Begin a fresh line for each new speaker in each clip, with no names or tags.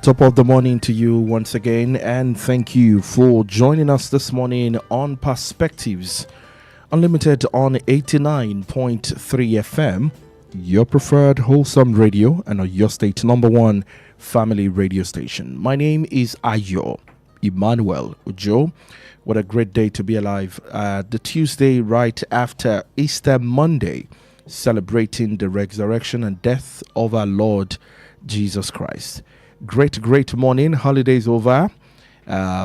Top of the morning to you once again, and thank you for joining us this morning on Perspectives Unlimited on 89.3 FM, your preferred wholesome radio and your state number one family radio station. My name is Ayo Emmanuel-Ojo. What a great day to be alive. The Tuesday right after Easter Monday, celebrating the resurrection and death of our Lord Jesus Christ. Great morning. Holidays over.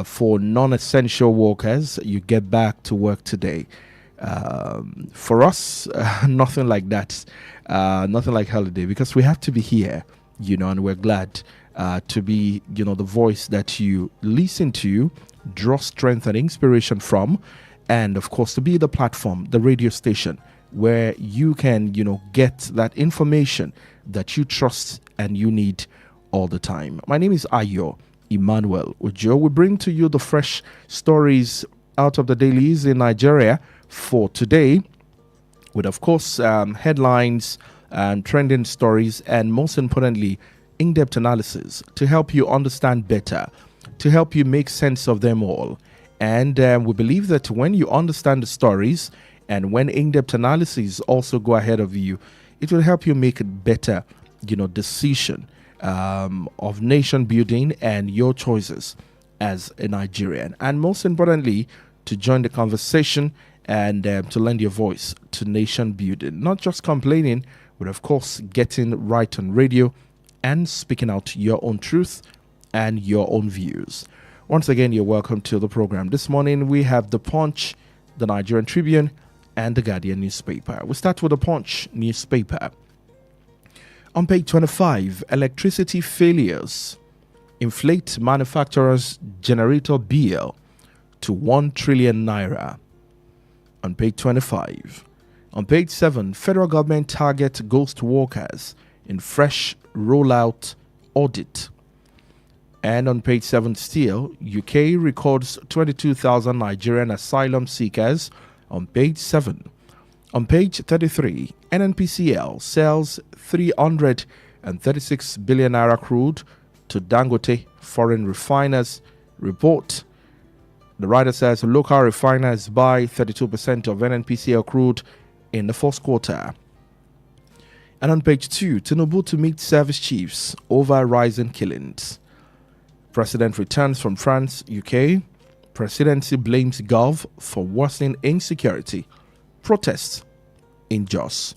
For non-essential workers, you get back to work today. For us, nothing like that. Nothing like holiday, because we have to be here, and we're glad to be, the voice that you listen to, draw strength and inspiration from, and of course to be the platform, the radio station where you can, get that information that you trust and you need all the time. My name is Ayo Emmanuel-Ojo. We bring to you the fresh stories out of the dailies in Nigeria for today, with of course headlines and trending stories, and most importantly in-depth analysis to help you understand better, to help you make sense of them all. And we believe that when you understand the stories and when in-depth analysis also go ahead of you, it will help you make a better decision of nation building and your choices as a Nigerian, and most importantly to join the conversation and to lend your voice to nation building, not just complaining, but of course getting right on radio and speaking out your own truth and your own views. Once again, you're welcome to the program. This morning we have The Punch, the Nigerian Tribune, and the Guardian newspaper. We start with The Punch newspaper. On page 25, electricity failures inflate manufacturers' generator bill to 1 trillion naira. On page 25. On page 7, federal government target ghost workers in fresh rollout audit. And on page 7 still, UK records 22,000 Nigerian asylum seekers on page 7. On page 33, NNPCL sells 336 billion naira crude to Dangote foreign refiners. Report. The writer says local refiners buy 32% of NNPCL crude in the first quarter. And on page 2, Tinubu to meet service chiefs over rising killings. President returns from France, UK. Presidency blames Gov for worsening insecurity. Protests in Jos.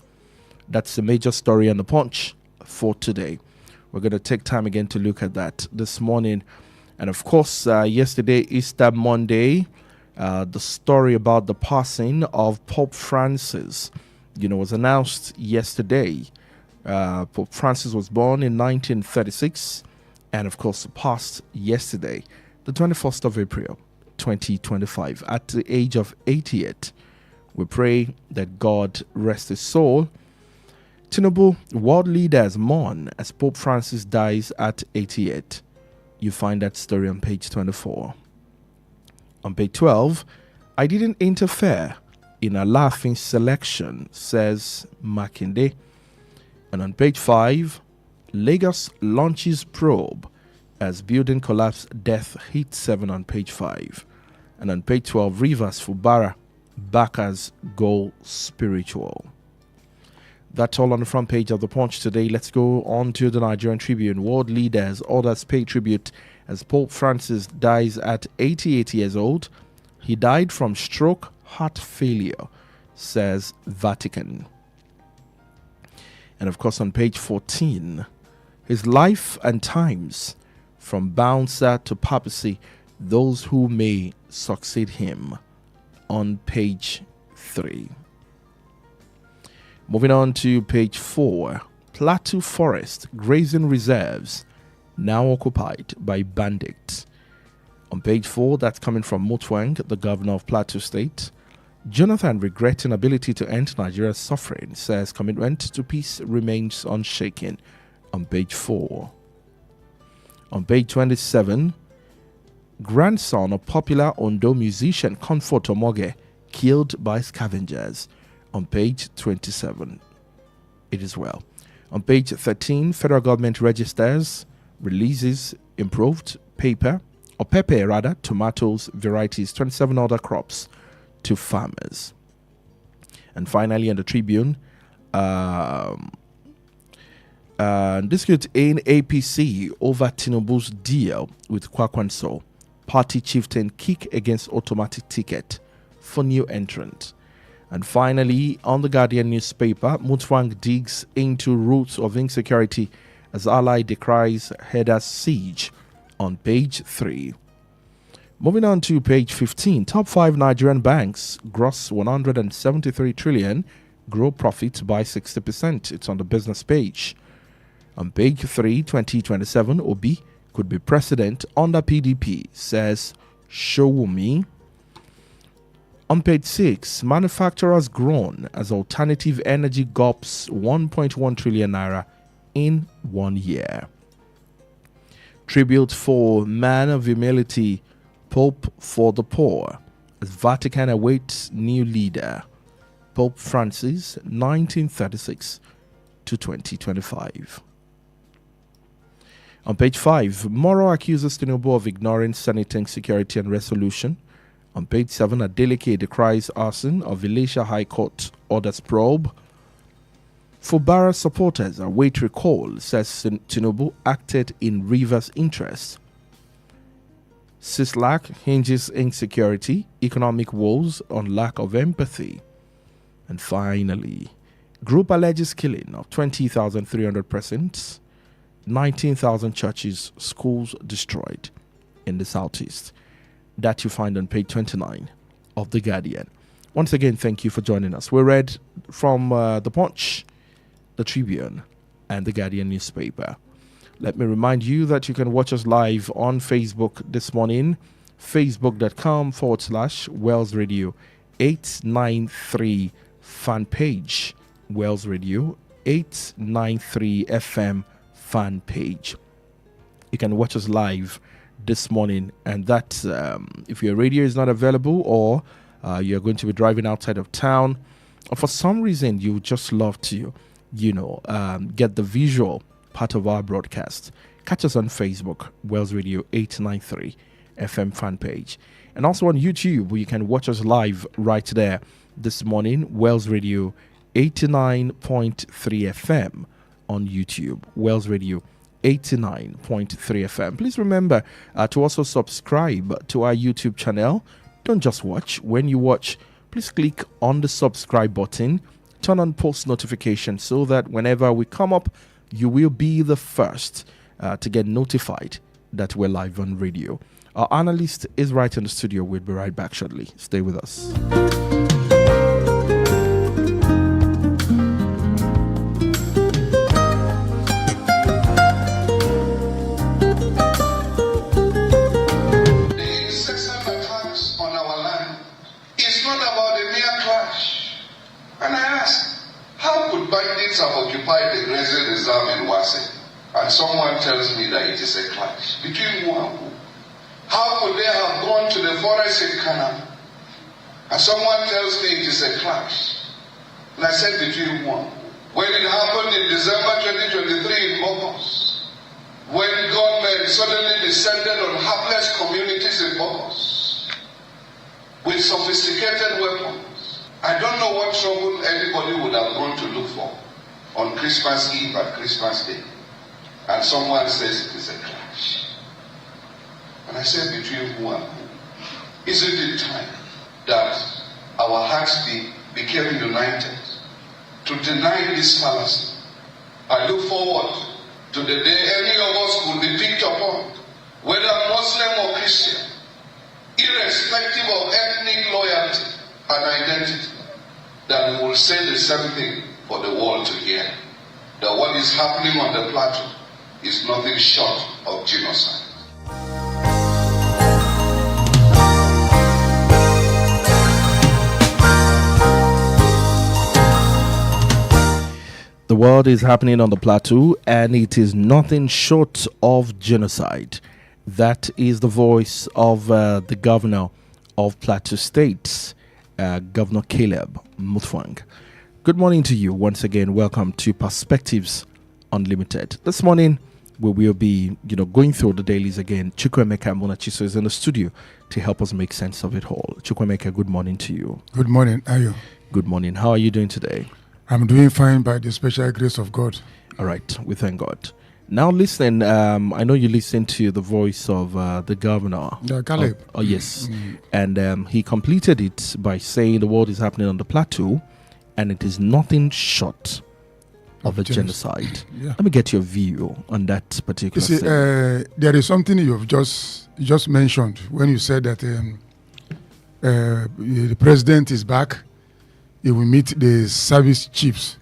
That's the major story on The Punch for today. We're going to take time again to look at that this morning. And of course, yesterday, Easter Monday, the story about the passing of Pope Francis, was announced yesterday. Pope Francis was born in 1936 and, of course, passed yesterday, the 21st of April, 2025, at the age of 88. We pray that God rest his soul. Tinubu, world leaders mourn as Pope Francis dies at 88. You find that story on page 24. On page 12, I didn't interfere in a laughing selection, says Makinde. And on page 5, Lagos launches probe as building collapse, death hit 7 on page 5. And on page 12, Rivers Fubara, Baka's goal spiritual. That's all on the front page of The Punch today. Let's go on to the Nigerian Tribune. World leaders, others pay tribute as Pope Francis dies at 88 years old. He died from stroke, heart failure, says Vatican. And of course on page 14, his life and times, from bouncer to papacy, those who may succeed him, on page 3. Moving on to page 4, Plateau Forest grazing reserves now occupied by bandits. On page 4, that's coming from Mutwang, the governor of Plateau State. Jonathan regretting ability to end Nigeria's suffering, says commitment to peace remains unshaken, on page 4. On page 27, grandson of popular Ondo musician Comfort Omoge killed by scavengers, on page 27. It is well. On page 13, federal government registers releases improved pepper, tomatoes, varieties, 27 other crops to farmers. And finally, on the Tribune, dispute in APC over Tinubu's deal with Kwakwanso. Party chieftain kick against automatic ticket for new entrant. And finally, on the Guardian newspaper, Mutfwang digs into roots of insecurity as ally decries header's siege on page 3. Moving on to page 15, top 5 Nigerian banks gross 173 trillion, grow profits by 60%. It's on the business page. On page 3, 2027, Obi could be president under PDP, says Showumi. On page 6, manufacturers groan as alternative energy gulps 1.1 trillion naira in 1 year. Tribute for man of humility, Pope for the poor, as Vatican awaits new leader. Pope Francis, 1936 to 2025. On page 5, Moro accuses Tinubu of ignoring Senate insecurity and resolution. On page 7, Adeleke decries arson of Elisha High Court orders probe. Fubara supporters await recall, says Tinubu acted in Rivers' interest. Sislak hinges insecurity, economic woes on lack of empathy. And finally, group alleges killing of 20,300 persons, 19,000 churches, schools destroyed in the southeast. That you find on page 29 of The Guardian. Once again, thank you for joining us. We read from The Punch, The Tribune, and The Guardian newspaper. Let me remind you that you can watch us live on Facebook this morning, facebook.com/Wells Radio 893 fan page, Wells Radio 893 FM fan page. You can watch us live this morning, and that if your radio is not available or you're going to be driving outside of town, or for some reason you would just love to, get the visual part of our broadcast, catch us on Facebook, Wells Radio 893 FM fan page, and also on YouTube, where you can watch us live right there this morning, Wells Radio 89.3 FM on YouTube, Wells Radio 89.3 FM. Please remember to also subscribe to our YouTube channel. Don't just watch. When you watch, please click on the subscribe button, turn on post notifications so that whenever we come up, you will be the first to get notified that we're live on radio. Our analyst is right in the studio. We'll be right back shortly. Stay with us.
Bandits have occupied the grazing reserve in Wase, and someone tells me that it is a clash between who and who. How could they have gone to the forest in Canada, and someone tells me it is a clash? And I said, between who and who? When it happened in December 2023 in Bokos, when government suddenly descended on hapless communities in Bokos with sophisticated weapons, I don't know what trouble anybody would have gone to look for on Christmas Eve and Christmas Day. And someone says it is a clash. And I said, between who and who? Isn't it time that our hearts became united to deny this fallacy? I look forward to the day any of us will be picked upon, whether Muslim or Christian, irrespective of ethnic loyalty and identity, that we will say the same thing for the world to hear, that what is happening on the plateau is nothing short of genocide.
The world is happening on the plateau, and it is nothing short of genocide. That is the voice of the governor of Plateau State, Governor Caleb Mutfwang. Good morning to you once again. Welcome to Perspectives Unlimited. This morning, we will be, going through the dailies again. Chukwuemeka Munachiso is in the studio to help us make sense of it all. Chukwuemeka, good morning to you.
Good morning, Ayo.
Good morning. How are you doing today?
I'm doing fine by the special grace of God.
All right, we thank God. Now listen, I know you listened to the voice of the governor.
Caleb.
Oh, yes. And he completed it by saying the world is happening on the plateau and it is nothing short of a genocide. Yeah. Let me get your view on that particular thing.
There is something you've just mentioned when you said that the president is back. He will meet the service chiefs.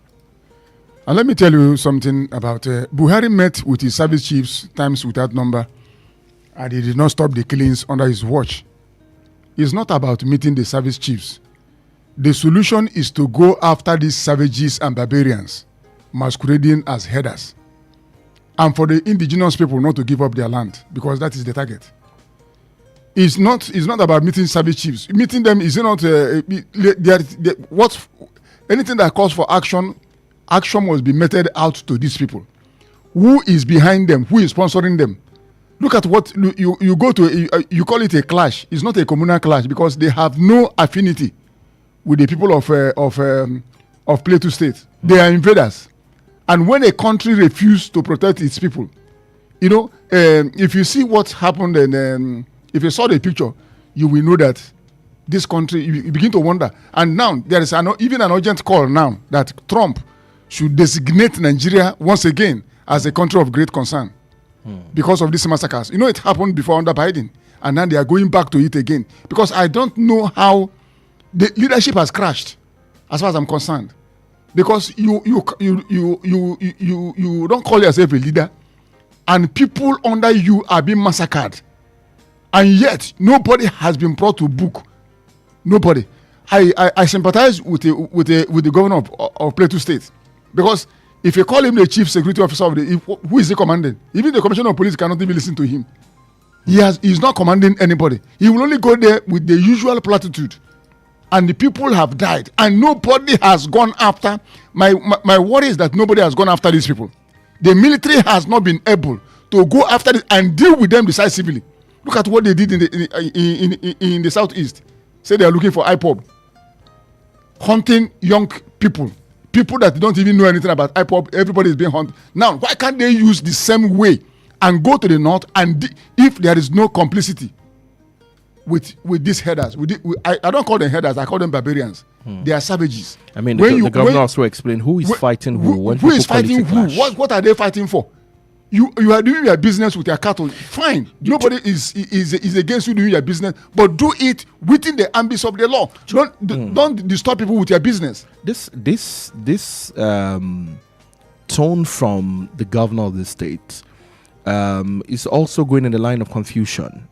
And let me tell you something about Buhari met with his service chiefs times without number, and he did not stop the killings under his watch. It's not about meeting the service chiefs. The solution is to go after these savages and barbarians masquerading as headers, and for the indigenous people not to give up their land, because that is the target. It's not about meeting savage chiefs. Meeting them is not anything that calls for action. Action must be meted out to these people. Who is behind them? Who is sponsoring them? Look at what you go to. You call it a clash. It's not a communal clash because they have no affinity with the people of Plateau State. They are invaders. And when a country refuses to protect its people, if you see what happened and if you saw the picture, you will know that this country, you begin to wonder. And now there is even an urgent call now that Trump should designate Nigeria once again as a country of great concern because of these massacres. It happened before under Biden, and now they are going back to it again. Because I don't know how the leadership has crashed, as far as I'm concerned. Because you don't call yourself a leader, and people under you are being massacred, and yet nobody has been brought to book. Nobody. I sympathize with the governor of Plateau State, because if you call him the chief security officer who is he commanding? Even the commissioner of police cannot even listen to him. He's not commanding anybody. He will only go there with the usual platitude. And the people have died, and nobody has gone after. My worry is that nobody has gone after these people. The military has not been able to go after this and deal with them decisively. Look at what they did in the southeast. Say they are looking for IPOB, hunting young people that don't even know anything about IPOB. Everybody is being hunted. Now, why can't they use the same way and go to the north? And if there is no complicity with these headers, I don't call them headers, I call them barbarians. They are savages.
I mean, the governor also explained who is fighting who.
Who is fighting who? What are they fighting for? You are doing your business with your cattle. Fine. Nobody is against you doing your business, but do it within the ambits of the law. Don't disturb people with your business.
This tone from the governor of the state is also going in the line of confusion,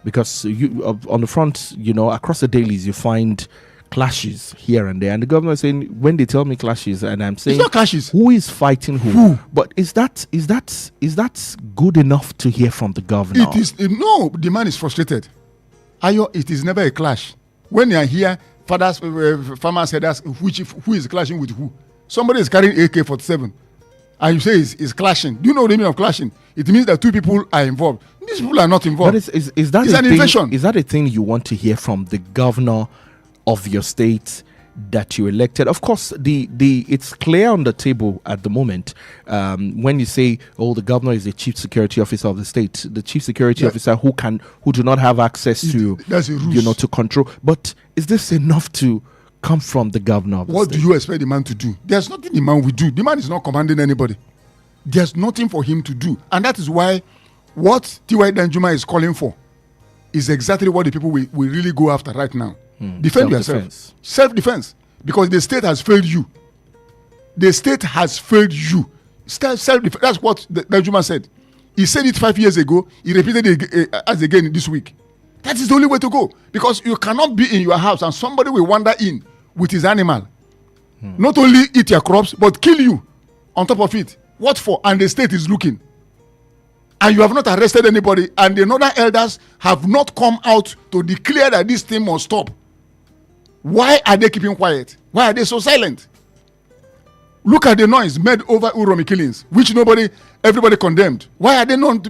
because on the front, across the dailies, you find clashes here and there, and the governor is saying, when they tell me clashes, and I'm saying,
it's not clashes.
Who is fighting who? But is that good enough to hear from the governor?
It is no. The man is frustrated. Ayo, it is never a clash. When you are here, farmers headers, who is clashing with who? Somebody is carrying AK-47, and you say is clashing. Do you know the meaning of clashing? It means that two people are involved. These people are not involved.
But is that an invasion? Is that a thing you want to hear from the governor of your state that you elected? Of course, it's clear on the table at the moment when you say, the governor is the chief security officer of the state, the chief security officer who do not have access to to control. But is this enough to come from the governor of the state?
What do you expect the man to do? There's nothing the man will do. The man is not commanding anybody. There's nothing for him to do, and that is why what T.Y. Danjuma is calling for is exactly what the people will really go after right now. Defend yourself. Self-defense. Because the state has failed you. The state has failed you. Self-defense. That's what Danjuma said. He said it 5 years ago. He repeated it as again this week. That is the only way to go. Because you cannot be in your house and somebody will wander in with his animal. Not only eat your crops, but kill you on top of it. What for? And the state is looking. And you have not arrested anybody. And the northern elders have not come out to declare that this thing must stop. Why are they keeping quiet? Why are they so silent? Look at the noise made over Uromi killings, which nobody, everybody condemned. Why are they not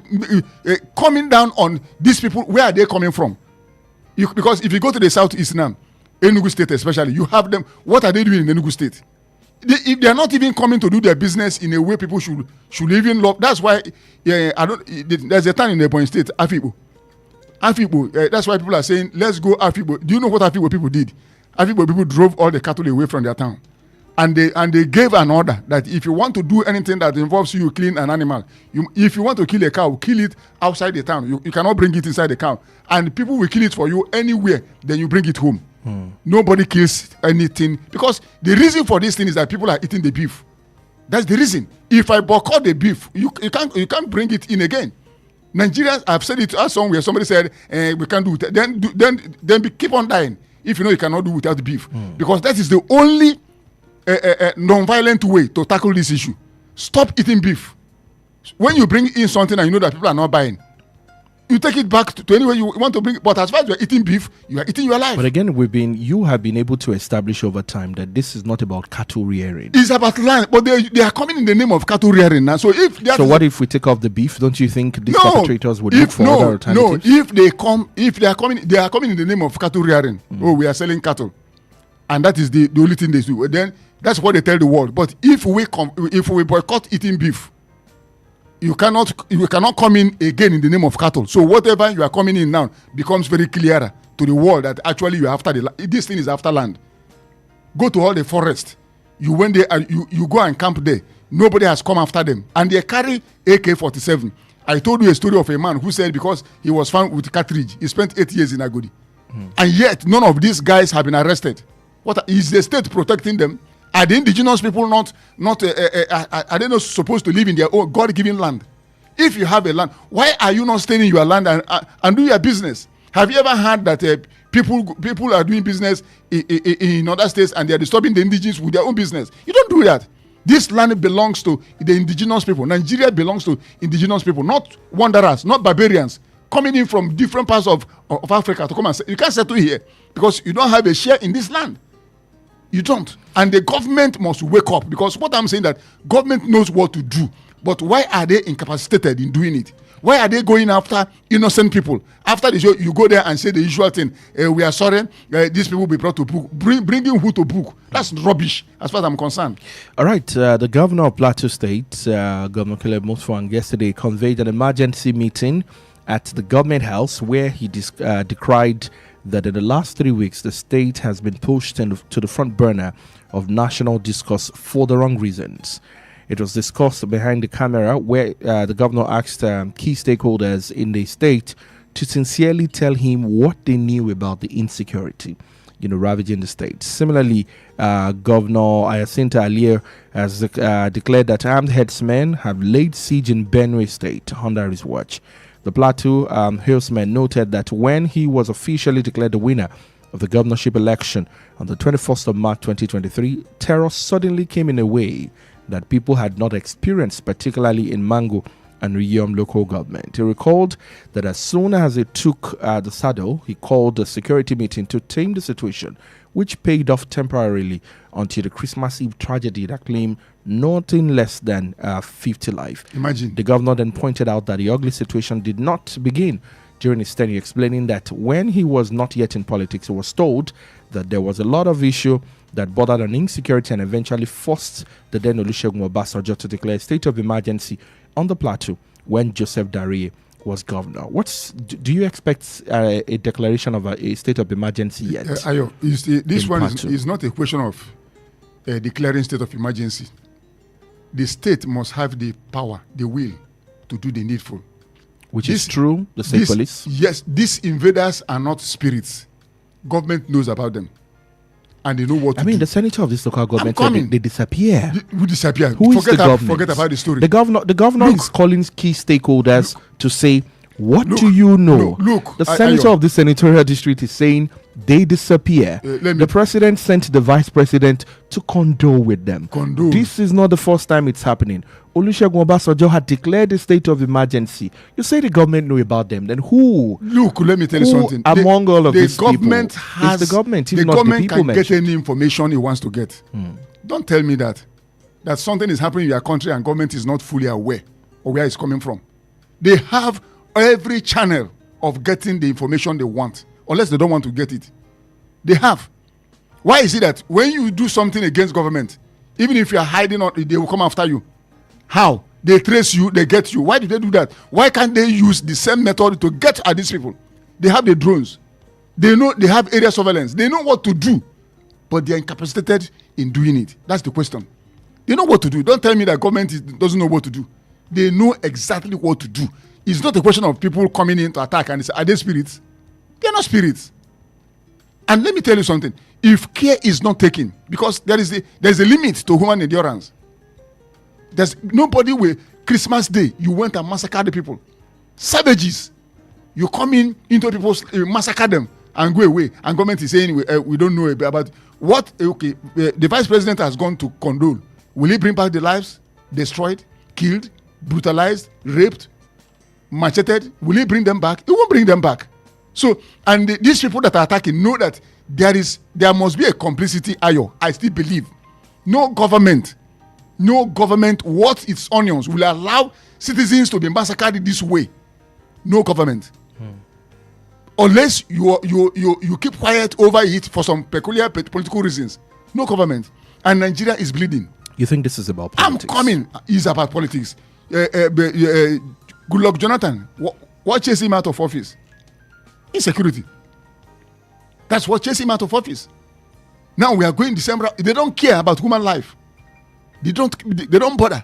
coming down on these people? Where are they coming from? Because if you go to the southeast now, Enugu State especially, you have them. What are they doing in Enugu State? If they are not even coming to do their business in a way people should even love. That's why there's a time in Ebonyi State, Afibo. That's why people are saying, let's go Afibo. Do you know what Afibo people did? Afibo people drove all the cattle away from their town. And they gave an order that if you want to do anything that involves you killing an animal, if you want to kill a cow, kill it outside the town. You cannot bring it inside the cow. And people will kill it for you anywhere, then you bring it home. Nobody kills anything. Because the reason for this thing is that people are eating the beef. That's the reason. If I boycott the beef, you can't bring it in again. Nigerians, I've said it somewhere, somebody said, we can't do it. Then keep on dying if you know you cannot do without beef. Because that is the only non-violent way to tackle this issue. Stop eating beef. When you bring in something and you know that people are not buying, you take it back to anywhere you want to bring it. But as far as you are eating beef, you are eating your life.
But again, you have been able to establish over time that this is not about cattle rearing.
It's about land, but they are coming in the name of cattle rearing now. So what
if we take off the beef? Don't you think these perpetrators would look for other alternatives?
No, if they are coming in the name of cattle rearing. Oh, we are selling cattle, and that is the only thing they do. Then that's what they tell the world. But if we boycott eating beef, you cannot come in again in the name of cattle. So whatever you are coming in now becomes very clearer to the world that actually you are after this thing is after land. Go to all the forest. You went there and you go and camp there. Nobody has come after them. And they carry AK-47. I told you a story of a man who said because he was found with cartridge, he spent 8 years in Agodi. And yet none of these guys have been arrested. What is the state protecting them? Are the indigenous people are they not supposed to live in their own God-given land? If you have a land, why are you not staying in your land and do your business? Have you ever heard that people are doing business in other states and they are disturbing the indigenous with their own business? You don't do that. This land belongs to the indigenous people. Nigeria belongs to indigenous people, not wanderers, not barbarians coming in from different parts of Africa to come and say, you can't settle here because you don't have a share in this land. You don't. And the government must wake up, because what I'm saying that government knows what to do, but why are they incapacitated in doing it? Why are they going after innocent people? After the show, you go there and say the usual thing. We are sorry, these people will be brought to book. Bringing who to book? That's rubbish as far as I'm concerned.
All right. The governor of Plateau State, Governor Caleb Mutfwang, yesterday conveyed an emergency meeting at the government house where he decried that in the last 3 weeks, the state has been pushed to the front burner of national discourse for the wrong reasons. It was discussed behind the camera where the governor asked key stakeholders in the state to sincerely tell him what they knew about the insecurity, ravaging the state. Similarly, Governor Ayacinta Alier has declared that armed headsmen have laid siege in Benue State under his watch. The Plateau hillsman noted that when he was officially declared the winner of the governorship election on the 21st of March 2023, terror suddenly came in a way that people had not experienced, particularly in Mango and Riyom local government. He recalled that as soon as he took the saddle, he called a security meeting to tame the situation, which paid off temporarily until the Christmas Eve tragedy that claimed nothing less than 50 lives.
Imagine.
The governor then pointed out that the ugly situation did not begin during his tenure, explaining that when he was not yet in politics, he was told that there was a lot of issue that bordered on insecurity and eventually forced the then Olusegun Obasanjo to declare a state of emergency on the plateau when Joseph Dariye was governor. Do you expect a declaration of a state of emergency yet?
Ayo, this one is not a question of declaring state of emergency. The state must have the power, the will to do the needful.
Which is true, the state police?
Yes, these invaders are not spirits. Government knows about them. And they know what to do.
The senator of this local government said they disappear.
Who disappear?
Who is the government?
Forget about the story.
The governor is calling key stakeholders to say, what do you know? The senator of the senatorial district is saying they disappear. The president sent the vice president to condole with them. This is not the first time it's happening. Olusegun Obasanjo had declared a state of emergency. You say the government know about them. Then who?
Look, let me tell you something.
Among all of these people,
is the government, if not the people can get any information he wants to get. Don't tell me that something is happening in your country and government is not fully aware. or where it's coming from. They have every channel of getting the information they want, unless they don't want to get it. They have. Why is it that when you do something against government, even if you are hiding on, they will come after you? How? They trace you, they get you. Why do they do that? Why can't they use the same method to get at these people? They have the drones. They know they have area surveillance. They know what to do, but they are incapacitated in doing it. That's the question. They know what to do. Don't tell me that government doesn't know what to do. They know exactly what to do. It's not a question of people coming in to attack and say, are they spirits? They are not spirits. And let me tell you something. If care is not taken, because there is a limit to human endurance. There's nobody will Christmas Day you went and massacred the people. Savages. You come into people's massacre them and go away. And government is saying we don't know about what. Okay, the vice president has gone to condole. Will he bring back the lives destroyed, killed, brutalized, raped, macheted? Will he bring them back? He won't bring them back. So, and these people that are attacking know that there must be a complicity. Ayo, I still believe no government worth its onions will allow citizens to be massacred this way. No government. Unless you keep quiet over it for some peculiar political reasons. No government. And Nigeria is bleeding.
You think this is about politics?
I'm coming. It's about politics. Goodluck Jonathan, what chased him out of office? Insecurity. That's what chased him out of office. Now we are going December. They don't care about human life. They don't bother.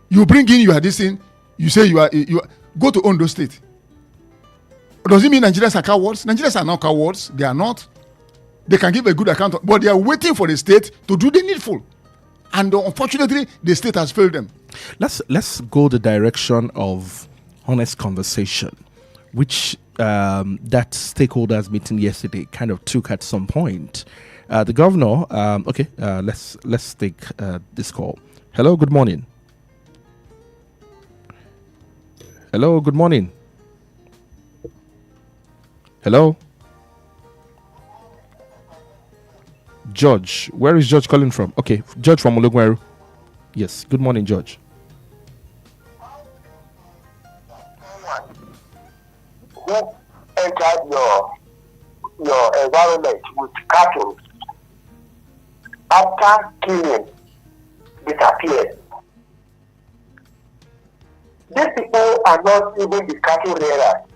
You bring in your this thing. You say you go to Ondo State. Does it mean Nigerians are cowards? Nigerians are not cowards. They are not. They can give a good account, but they are waiting for the state to do the needful. And unfortunately, the state has failed them.
Let's go the direction of honest conversation, which that stakeholders meeting yesterday kind of took at some point. The governor. Let's take this call. Hello. Good morning. Hello. Good morning. Hello. George. Where is George calling from? Okay, George from Olugweru. Yes. Good morning, George.
Who entered your environment with cattle after killing disappeared? These people are not even the cattle rearers.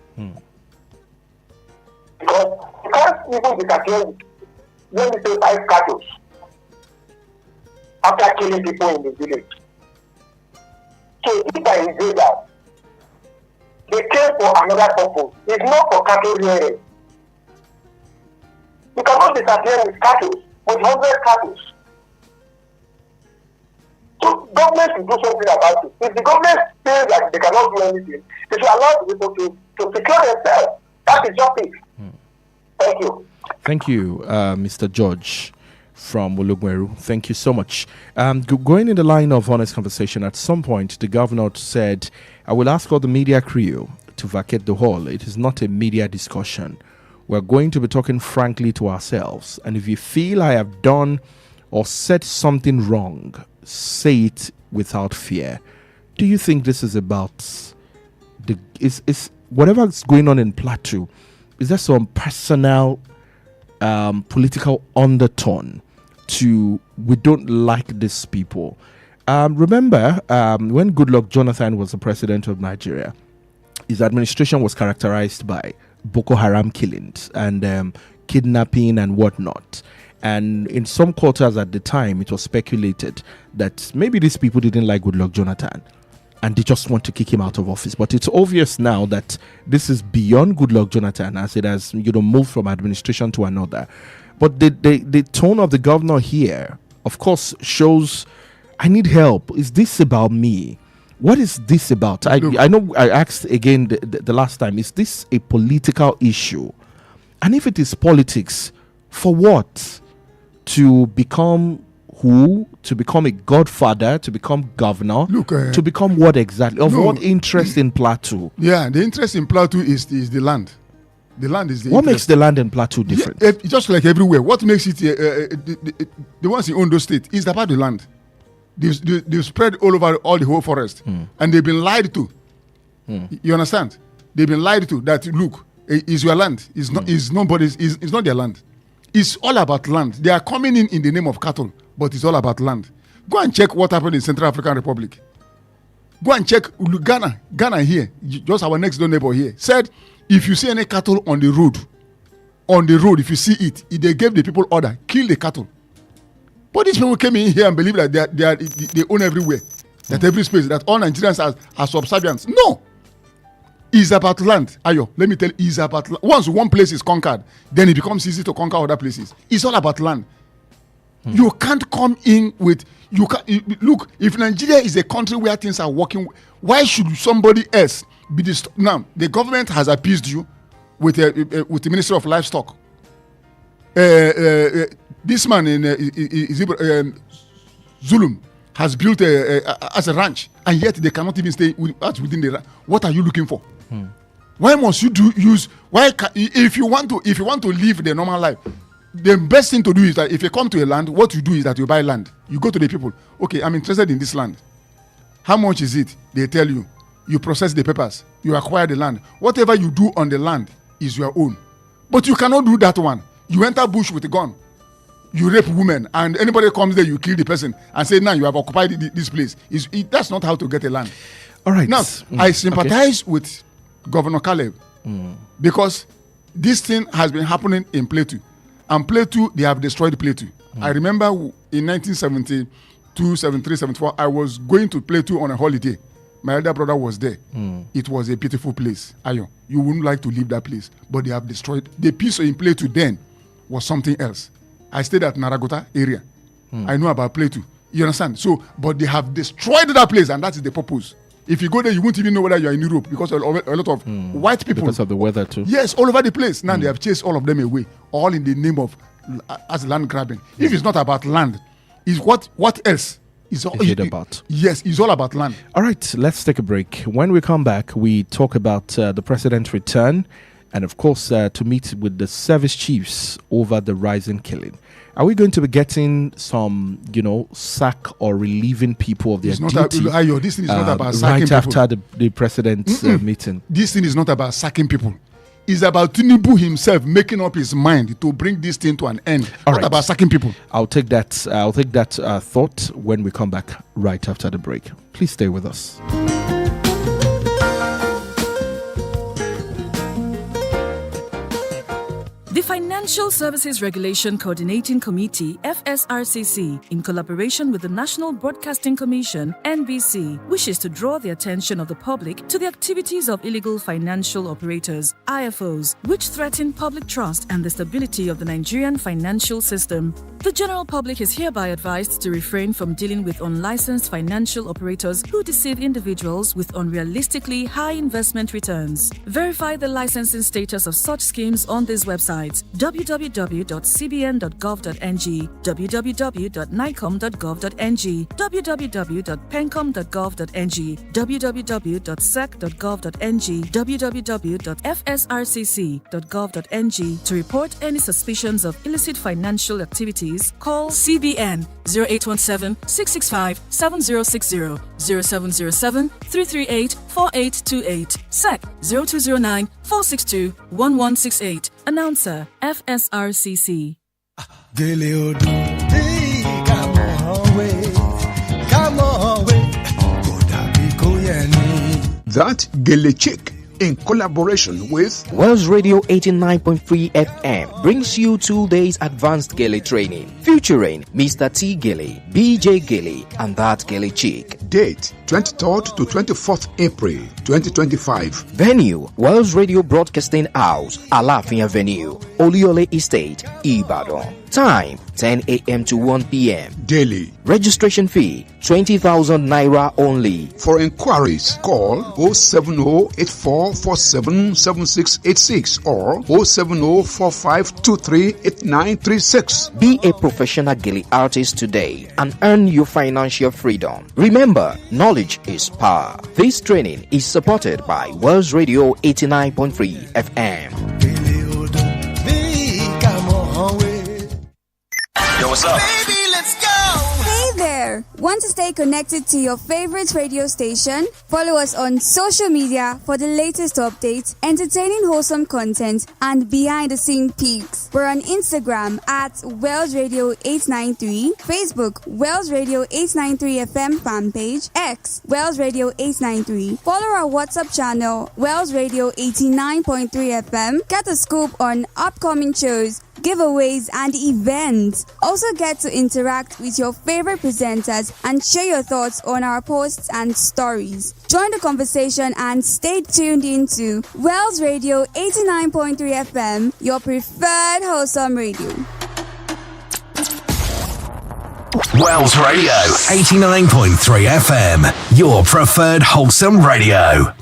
Because you can't even disappear when you say 5 cattle after killing people in the village. So if I say that they came for another purpose, it's not for cattle rearing. You cannot disappear with cattle, with 100 cattle. So government should do something about it. If the government says that they cannot do anything, they should allow the people to secure themselves. That is just it. Thank you.
Thank you, Mr. George from Olugweru. Thank you so much. Going in the line of honest conversation, at some point, the governor said, I will ask all the media crew to vacate the hall. It is not a media discussion. We're going to be talking frankly to ourselves. And if you feel I have done or said something wrong, say it without fear. Do you think this is about is whatever's going on in Plateau? Is there some personal political undertone to we don't like these people? Remember when Goodluck Jonathan was the president of Nigeria, his administration was characterized by Boko Haram killings and kidnapping and whatnot. And in some quarters at the time, it was speculated that maybe these people didn't like Goodluck Jonathan and they just want to kick him out of office. But it's obvious now that this is beyond Goodluck Jonathan, as it has moved from administration to another. But the tone of the governor here, of course, shows I need help. Is this about me? What is this about? I know I asked again the last time, is this a political issue? And if it is politics, for what? To become who? To become a godfather? To become governor?
Look,
to become what exactly? Of what interest in Plateau?
Yeah, the interest in Plateau is the land. The land is the
What
interest.
makes the land in Plateau different?
Yeah, just like everywhere. What makes it the ones in Ondo State is about the land. They've spread all over all the whole forest, and they've been lied to. You understand? They've been lied to that, look, it's your land. It's not. It's nobody's. It's not their land. It's all about land. They are coming in the name of cattle, but it's all about land. Go and check what happened in Central African Republic. Go and check Ghana. Ghana here, just our next door neighbor here, said if you see any cattle on the road, if you see it, they gave the people order, kill the cattle. But these people came in here and believe that they own everywhere, that every space, that all Nigerians are subservient. No. It's about land. Ayo, let me tell you, it's about land. Once one place is conquered, then it becomes easy to conquer other places. It's all about land. You can't come in with... Look, if Nigeria is a country where things are working, why should somebody else be now? The government has appeased you with the Ministry of Livestock. This man in Zulum has built as a ranch, and yet they cannot even stay within the ranch. What are you looking for? Why must you if you want to live the normal life? The best thing to do is that if you come to a land, what you do is that you buy land. You go to the people. Okay, I'm interested in this land. How much is it? They tell you. You process the papers. You acquire the land. Whatever you do on the land is your own. But you cannot do that one. You enter bush with a gun. You rape women, and anybody comes there, you kill the person and say, now you have occupied this place. That's not how to get a land.
All right.
Now, I sympathize with Governor Caleb because this thing has been happening in Plateau. And Plateau, they have destroyed Plateau. I remember in 1972, 73, 74, I was going to Plateau on a holiday. My elder brother was there. It was a beautiful place. Ayo, you wouldn't like to leave that place. But they have destroyed. The peace in Plateau then was something else. I stayed at Naragota area. I know about Plateau. You understand? So, but they have destroyed that place, and that is the purpose. If you go there, you won't even know whether you are in Europe because a lot of white people.
Because of the weather too.
Yes, all over the place. Now they have chased all of them away, all in the name of as land grabbing. If it's not about land, is what else is it
about?
Yes, it's all about land.
All right, let's take a break. When we come back, we talk about the president's return, and of course, to meet with the service chiefs over the rising killing. Are we going to be getting some, sack or relieving people of their duty?
This thing is not about sacking
right
people.
after the president's meeting.
This thing is not about sacking people. It's about Tinubu himself making up his mind to bring this thing to an end. Not about sacking people.
I'll take that thought when we come back right after the break. Please stay with us.
The Financial Services Regulation Coordinating Committee, FSRCC, in collaboration with the National Broadcasting Commission, NBC, wishes to draw the attention of the public to the activities of illegal financial operators, IFOs, which threaten public trust and the stability of the Nigerian financial system. The general public is hereby advised to refrain from dealing with unlicensed financial operators who deceive individuals with unrealistically high investment returns. Verify the licensing status of such schemes on these websites: www.cbn.gov.ng, www.nicom.gov.ng, www.pencom.gov.ng, www.sec.gov.ng, www.fsrcc.gov.ng. To report any suspicions of illicit financial activities, call CBN 0817-665-7060, 0707-338-4828, SEC 0209-462-1168. Announcer, FSRCC.
That Gele Chick, in collaboration with
Wells Radio 89.3 FM, brings you 2 days advanced Gele training featuring Mr. T. Gele, BJ Gele, and that Gele Chick.
Date 23rd to 24th April 2025.
Venue Wells Radio Broadcasting House, Alafin Avenue, Oliole Estate, Ibadan. Time 10 a.m. to 1 p.m.
Daily.
Registration fee 20,000 naira only.
For inquiries, call 07084477686 or 07045238936.
Be a professional Gele artist today and earn your financial freedom. Remember, knowledge is power. This training is supported by Wells Radio 89.3 FM.
Yo, what's up?
Baby, let's go!
Hey there!
Want to stay connected to your favorite radio station? Follow us on social media for the latest updates, entertaining wholesome content, and behind-the-scene peaks. We're on Instagram at Wells Radio 893, Facebook Wells Radio 893 FM fan page, X Wells Radio 893. Follow our WhatsApp channel Wells Radio 89.3 FM. Get a scoop on upcoming shows, giveaways, and events. Also get to interact with your favorite presenters and share your thoughts on our posts and stories. Join the conversation and stay tuned into Wells Radio 89.3 FM, your preferred wholesome radio.
Wells Radio 89.3 FM, your preferred wholesome radio.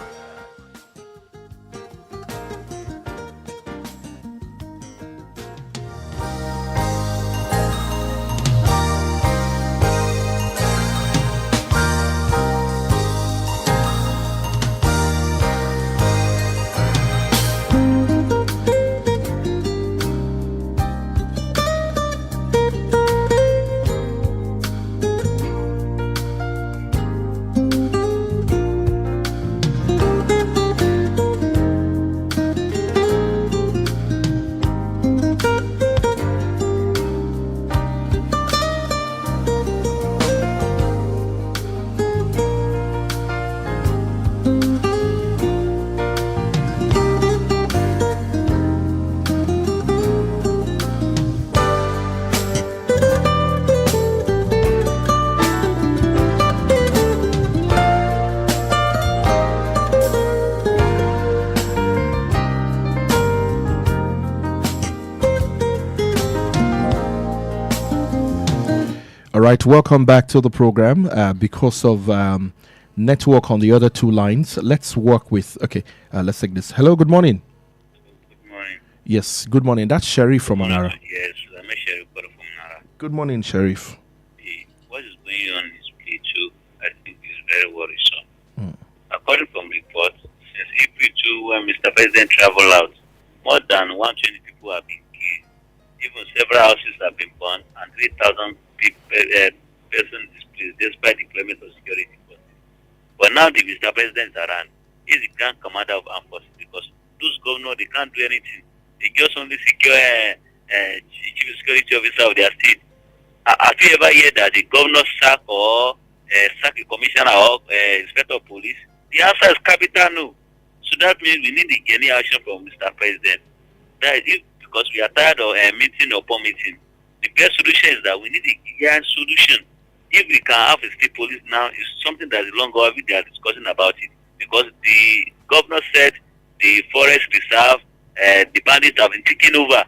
Right, welcome back to the program. Because of network on the other two lines, let's work with. Okay, let's take this. Hello, good morning.
Good morning.
Yes, good morning. That's Sharif from Anara.
Yes, I'm a Sharif from Nara.
Good morning, Sharif.
What is going on in this P2, I think is very worrisome. According from reports, since April 2, when Mr. President traveled out, more than 120 people have been killed. Even several houses have been burned and 3,000 persons displaced despite deployment of security forces. But now the Mr. President is around. He's the grand commander of armed forces because those governors, they can't do anything. They just only secure chief security officer of their state. Have you ever heard that the governor sack or sack a commissioner or inspector of police? The answer is capital no. So that means we need any action from Mr. President. That is it, because we are tired of meeting upon meeting. The best solution is that we need a clear solution. If we can have a state police now, it's something that is long overdue. They are discussing about it because the governor said the forest reserve, the bandits have been taken over.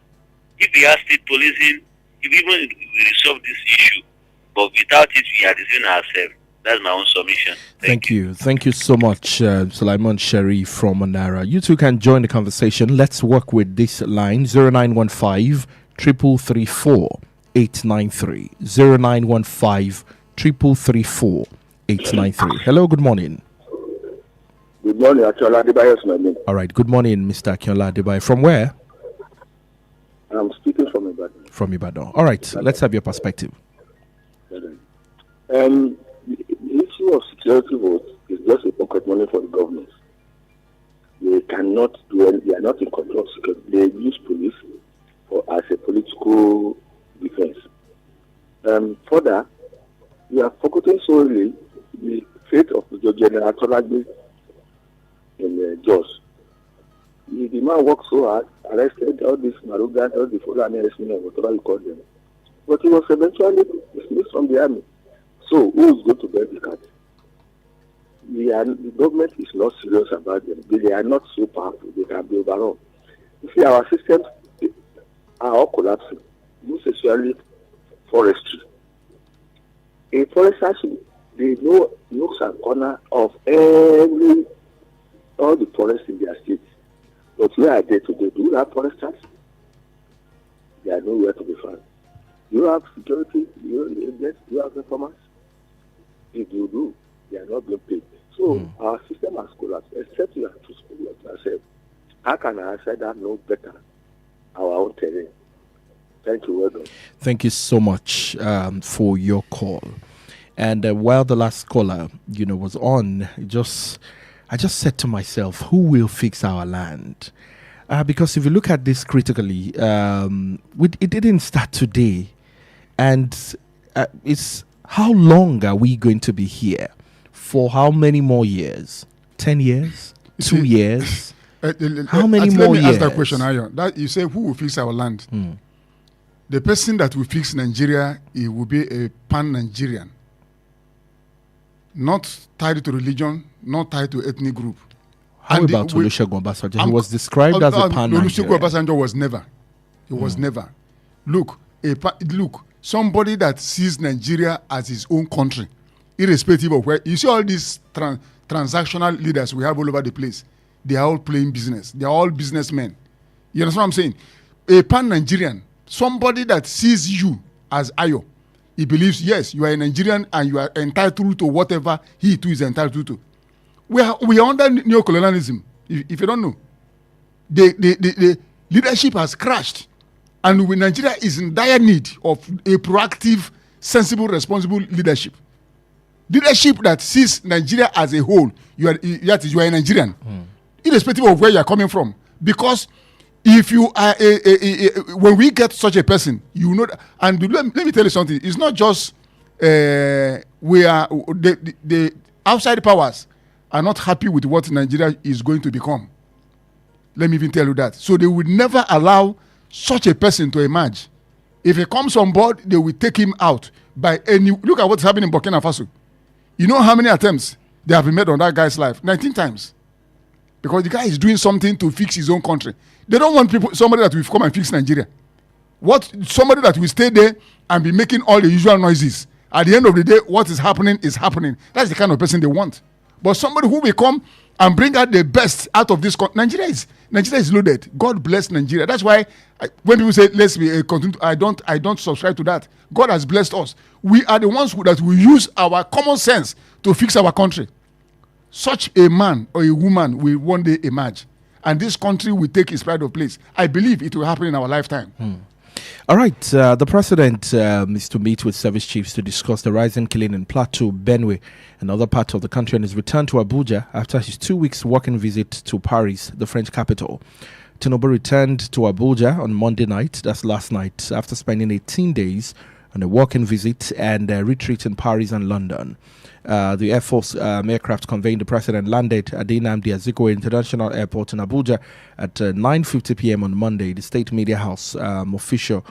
If we have state policing, if even we resolve this issue, but without it, we are deceiving ourselves. That's my own submission.
Thank you. Thank you so much, Sulaiman Sharif from Manara. You two can join the conversation. Let's work with this line 0915 334 893 0915 334 893. Hello, good morning.
Good morning, Akiola Adebayo is my name.
All right, good morning, Mr. Akiola Adebayo. From where?
I'm speaking from Ibadan.
From Ibadan. All right, let's have your perspective.
The issue of security votes is just a pocket money for the government. They cannot do anything. They are not in control of security. They use police as a political defense. Further, we are focusing solely the fate of the General Tolagbe in Jos. The man worked so hard, arrested all these Marugan, all the Fulani herdsmen, whatever you call them. But he was eventually dismissed from the army. So, who is going to bear the cat? The government is not serious about them. They are not so powerful. They can be overrun. You see, our systems are all collapsing, most especially forestry. A forester, they know nooks and corners of all the forests in their states. But where are they today? Do you have foresters? They are nowhere to be found. Do you have security? Do you have informers? If you do, they are not being paid. So our system has collapsed, except you have to speak with yourself. How can I say that no better our own terrain? Thank you, well done.
Thank you so much for your call. And while the last caller, was on, I just said to myself, who will fix our land? Because if you look at this critically, it didn't start today. And it's how long are we going to be here? For how many more years? 10 years? 2 years? How many more years?
Let me ask that question, Ayo. That you say, who will fix our land? The person that will fix Nigeria, it will be a pan-Nigerian. Not tied to religion, not tied to ethnic group.
How about Olusegun Obasanjo? He was described as a pan-Nigerian.
Olusegun Obasanjo was never. He was never. Look, somebody that sees Nigeria as his own country, irrespective of where. You see all these transactional leaders we have all over the place. They are all playing business. They are all businessmen. You understand what I'm saying? A pan-Nigerian, somebody that sees you as Ayo, he believes, yes, you are a Nigerian and you are entitled to whatever he too is entitled to. We are under neocolonialism, if you don't know. The leadership has crashed. And Nigeria is in dire need of a proactive, sensible, responsible leadership. Leadership that sees Nigeria as a whole. You are a Nigerian. Irrespective of where you are coming from. Because if you are when we get such a person, you know, and let me tell you something. It's not just the outside powers are not happy with what Nigeria is going to become. Let me even tell you that. So they would never allow such a person to emerge. If he comes on board, they will take him out by any. Look at what's happening in Burkina Faso. You know how many attempts they have been made on that guy's life? 19 times. Because the guy is doing something to fix his own country. They don't want somebody that will come and fix Nigeria. Somebody that will stay there and be making all the usual noises. At the end of the day, what is happening is happening. That's the kind of person they want. But somebody who will come and bring out the best out of this country. Nigeria is loaded. God bless Nigeria. That's why when people say let's be continue, I don't subscribe to that. God has blessed us. We are the ones that will use our common sense to fix our country. Such a man or a woman will one day emerge, and this country will take its pride of place. I believe it will happen in our lifetime.
All right. The president is to meet with service chiefs to discuss the rising killing in Plateau, Benue, and other parts of the country, and his return to Abuja after his 2 weeks working visit to Paris, the French capital. Tinubu returned to Abuja on Monday night, that's last night, after spending 18 days on a working visit and a retreat in Paris and London. The Air Force aircraft conveying the president landed at the Nnamdi Azikiwe International Airport in Abuja at 9:50 p.m. on Monday. The State Media House official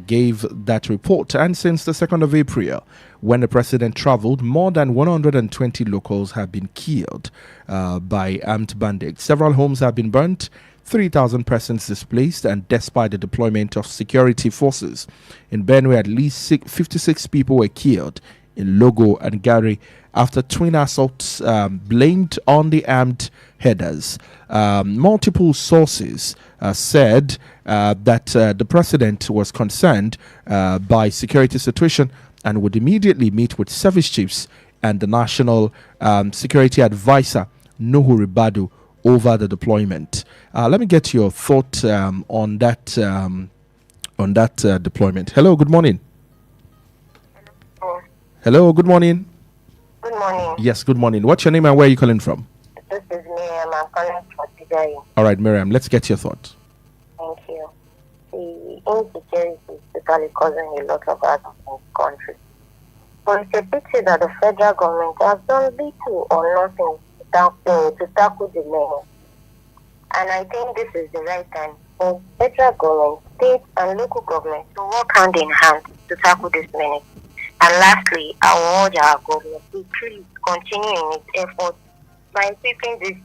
gave that report. And since the 2nd of April, when the president traveled, more than 120 locals have been killed by armed bandits. Several homes have been burnt, 3,000 persons displaced, and despite the deployment of security forces in Benue, at least 56 people were killed in Logo and Gari after twin assaults blamed on the armed headers. Multiple sources said that the president was concerned by security situation and would immediately meet with service chiefs and the national security advisor Nuhu Ribadu over the deployment. Let me get your thought on that deployment. Hello, good morning. Hello, good morning.
Good morning.
Yes, good morning. What's your name and where are you calling from?
This is Miriam. I'm calling from Tigray.
All right, Miriam, let's get your thoughts.
Thank you. The insecurity is totally causing a lot of havoc in the country. But it's a pity that the federal government has done little or nothing to tackle the menace. And I think this is the right time for federal government, state and local government to work hand in hand to tackle this menace. And lastly, I will urge our government to please continue in its efforts by equipping these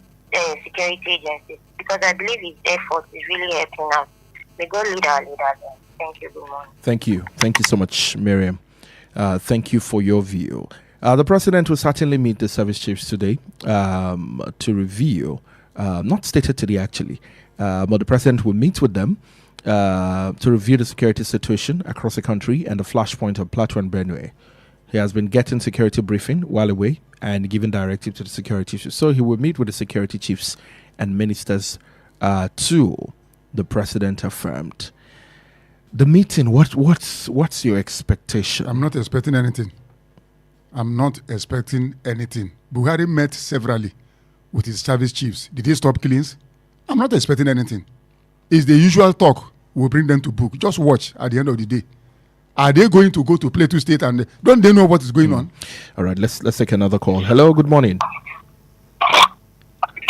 security agencies, because I believe its effort is really helping us. May God lead our leaders. Thank you. Good morning.
Thank you. Thank you so much, Miriam. Thank you for your view. The president will certainly meet the service chiefs today to review, not stated today actually, but the president will meet with them to review the security situation across the country and the flashpoint of Plateau and Benue. He has been getting security briefing while away and giving directive to the security chiefs. So he will meet with the security chiefs and ministers too, the president affirmed. The meeting, what's your expectation?
I'm not expecting anything. I'm not expecting anything. Buhari met severally with his service chiefs. Did they stop killings? I'm not expecting anything. It's the usual talk. We'll bring them to book. Just watch at the end of the day. Are they going to go to Plateau State and don't they know what is going on?
All right, let's take another call. Hello, good morning.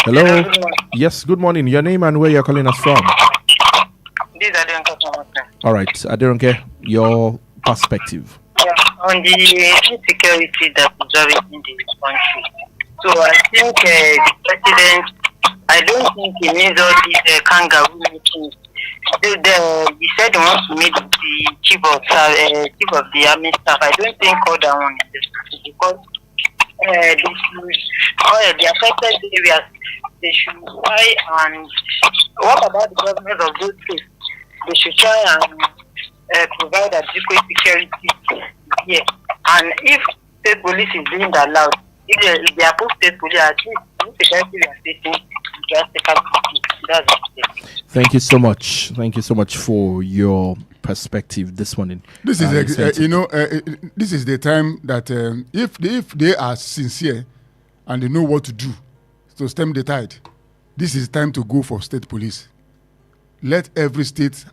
Hello.
Good morning.
Yes, good morning. Your name and where you're calling us from?
This is Adenka from
All right, Aderonke, your perspective.
on the insecurity that is already in the country. So I think the president, I don't think he needs all these kangaroo meetings. He said he wants to meet the chief of the army staff. I don't think all that one is necessary because the affected areas, they should try and what about the government of those states? They should try and provide adequate security here. And if state police is being allowed, if they are put state police, at least the security we are facing drastically. That's it.
Thank you so much. Thank you so much for your perspective this morning.
This is this is the time that if they are sincere and they know what to do to stem the tide, this is time to go for state police. Let every state,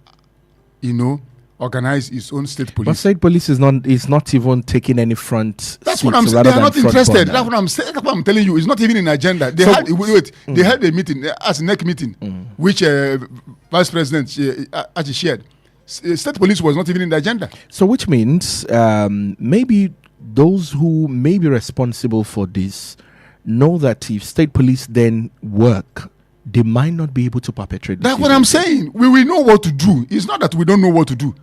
organize its own state police.
But state police is not even taking any front.
That's what I'm saying. They are not interested. That's what I'm saying. That's what I'm telling you. It's not even in agenda. They had They had a meeting as a NEC meeting, which Vice President actually shared. State police was not even in the agenda.
So, which means maybe those who may be responsible for this know that if state police then work, they might not be able to perpetrate this.
That's what I'm saying. We will know what to do. It's not that we don't know what to do.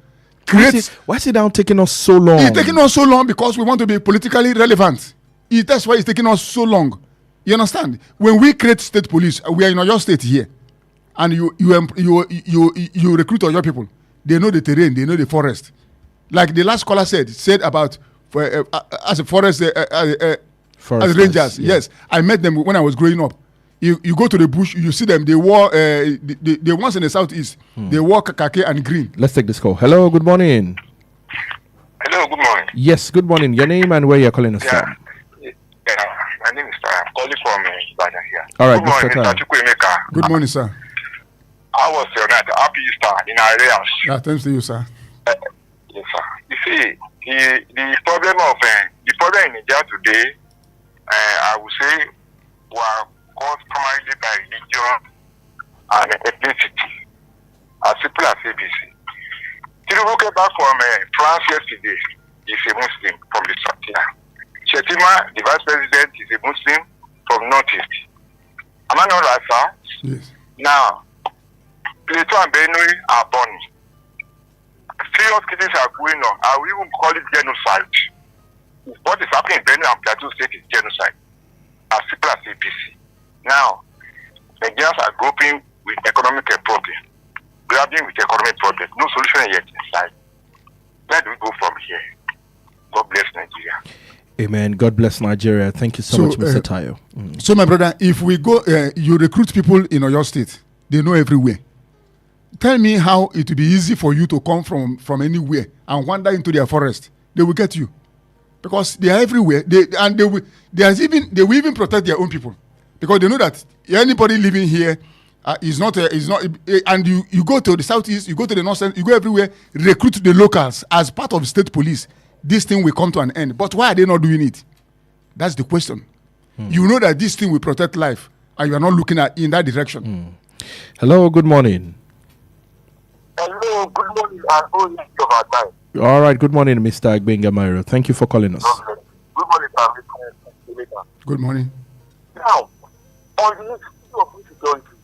Why is it now taking us so long?
It's taking us so long because we want to be politically relevant. That's why it's taking us so long. You understand? When we create state police, we are in your state here, and you recruit all your people. They know the terrain. They know the forest. Like the last caller said about as a forest as rangers. Yes, I met them when I was growing up. You go to the bush, you see them. They wore the ones in the southeast. They wore khaki and green.
Let's take this call. Hello, good morning.
Hello, good morning.
Yes, good morning. Your name and where you're calling us from?
My name is Tara. I'm calling from Ibadan here.
All right,
good morning, Mr. Chukwuemeka.
Good morning, sir.
I was your night. Happy Easter in areas.
Yeah, thanks to you, sir.
Yes, sir. You see, the problem in Nigeria today, I would say, were caused primarily by religion and ethnicity, as simple as ABC. Tinubu came back from France yesterday. He's a Muslim from the south here. Shetima, the vice president, is a Muslim from northeast. Am I not right, sir?
Yes.
Now, Plateau and Benue are burning. Serious killings are going on. I will even call it genocide. What is happening in Benue and Plateau State is genocide, as simple as ABC. Now, Nigerians are groping with economic problem, grappling with economic problem. No solution yet inside. Where do we go from here? God bless Nigeria.
Amen. God bless Nigeria. Thank you so much, Mr. Tayo.
So, my brother, if we go, you recruit people in your state. They know everywhere. Tell me how it will be easy for you to come from anywhere and wander into their forest. They will get you because they are everywhere. They will even protect their own people because they know that anybody living here is not. And you go to the southeast, you go to the north, you go everywhere. Recruit the locals as part of state police. This thing will come to an end. But why are they not doing it? That's the question. You know that this thing will protect life, and you are not looking at in that direction.
Hello, good morning.
Hello, good morning, and of our time.
All right, good morning, Mr. Agbenga Mairo. Thank you for calling us.
Good morning, sir.
Good morning.
Now, on the issue of insecurity,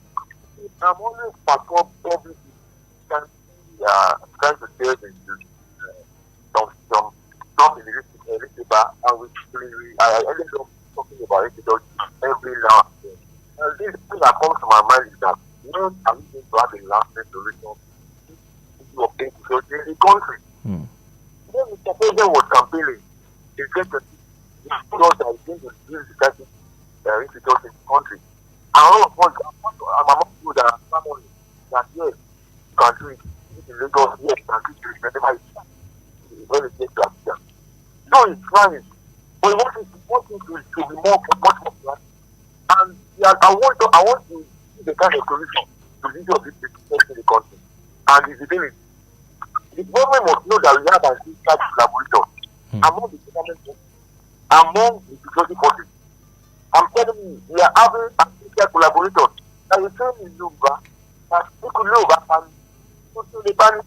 I'm always perform public trying to tell the some in the newspaper, and which I ended up talking about insecurity every now and then. And this thing that comes to my mind is that when are we going to have a lasting solution of insecurity in the country? When Mr. President was campaigning, he said that he thought that he's going to deal with the insecurity in the country. And all of us, I'm among you that are someone that yes, you can do it. In Lagos, yes, you can do it whenever it's when it gets to Abuja. No, it's trying. But we want it to be more, much more planned. And yeah, I want to see the kind of solution to the issue of this in the country. And the thing is, the government must know that we have an inside collaboration among the government, among the security forces. I'm telling you, we are having an inside collaboration. Now you tell me, Luba, that people know and so they panic.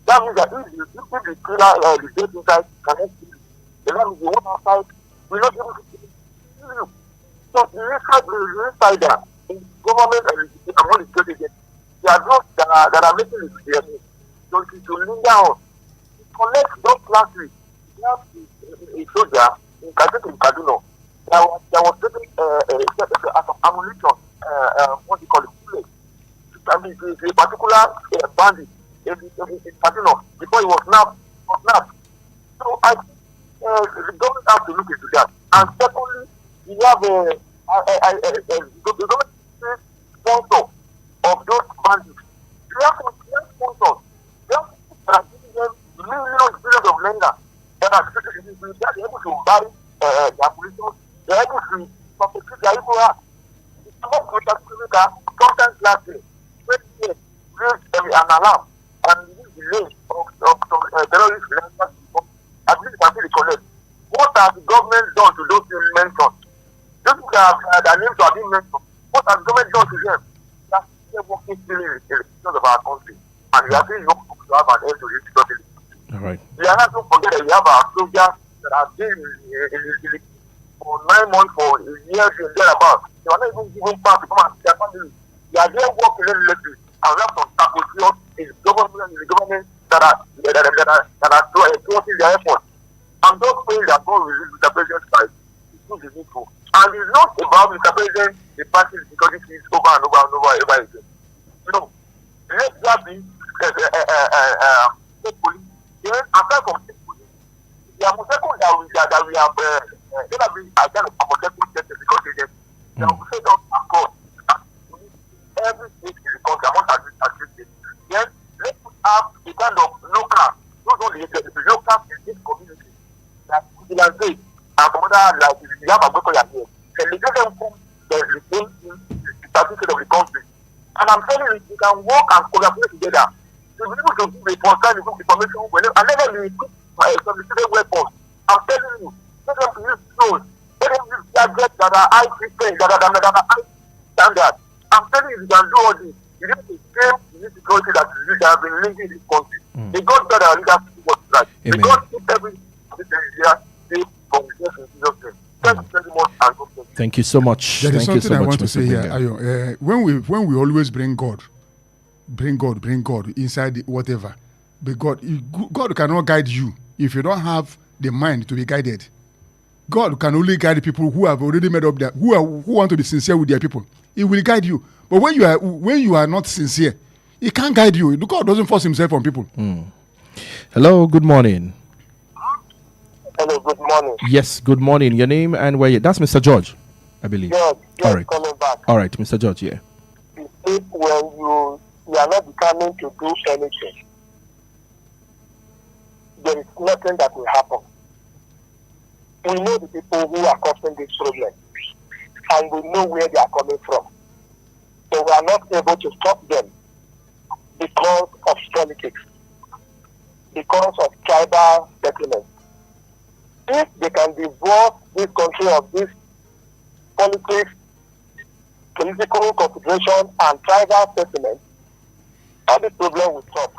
That means that if the killer the dead inside cannot see you, the man is the one outside, will not be able to see you. So the insider in government and among the security agents, they are those that are making it clear to linger on. To collect just last week, we have a soldier in Kaduna. There was taking some ammunition, what do you call it, bullet. I mean, a particular bandit in Kaduna before he was snapped. So I think the government has to look into that. And secondly, we have the government is sponsor of those bandits. We have sponsors. They are giving them billions of naira that are able to buy their ammunition. They are able to perpetrate their evil act. It's not good that sometimes last year, 20 years, raised an alarm and this delay of some terrorist financial support. At least can be correct. What has the government done to those things mentioned? Those people that names have been mentioned, what has the government done to them? They are still working still in the elections of our country. And we are still not to have an end to this problem.
All right.
We are not to forget that we have our soldiers that have been in for 9 months, for years and thereabouts. They are not even given back to come and see their family. They are there working in the and we have some sacrifices in the government that are thwarting their efforts. I'm just saying that God will release Mr. President's side. It's too difficult. And it's not about Mr. President, the party because it is over and over and over again. No. Let that be state police. Then, apart from state police, the Amotekun that we have, there have been a kind of Amotekun because they have set up a court. Every state in the country, I want to agree. Then, let's have a kind of local, not only the local in this community, that vigilante and some other like you have a local here. Then they get them from the same certificate of the country. And I'm telling you, you can work and collaborate together. So be able to give a concern information whenever and never be equipped by sophisticated weapons. I'm telling you, let them use drones, let them use gadgets that are high frequency, that are high standard. I'm telling you, you can do all this. You need to scale the security that have been linking this country. They got that our leaders to what is right. They got keep every safe from the Jesus name. Thank you very much and God bless.
Thank you so much.
There is
Thank you
something
so
I
much,
want to
Mr.
say here,
Binga.
Ayo. When we always bring God inside whatever, but God cannot guide you if you don't have the mind to be guided. God can only guide people who have already made up that who want to be sincere with their people. He will guide you. But when you are not sincere, He can't guide you. God doesn't force Himself on people.
Hello, good morning.
Hello, good morning.
Yes, good morning. Your name and where you? That's Mr. George, I believe.
Yes,
all right.
Coming back.
All right, Mr. George, yeah.
You see, when you are not determined to do anything, there is nothing that will happen. We know the people who are causing this problem, and we know where they are coming from. So we are not able to stop them because of politics, because of tribal settlements. If they can divorce this country of this politics, political confederation, and tribal settlement, all the problem will stop.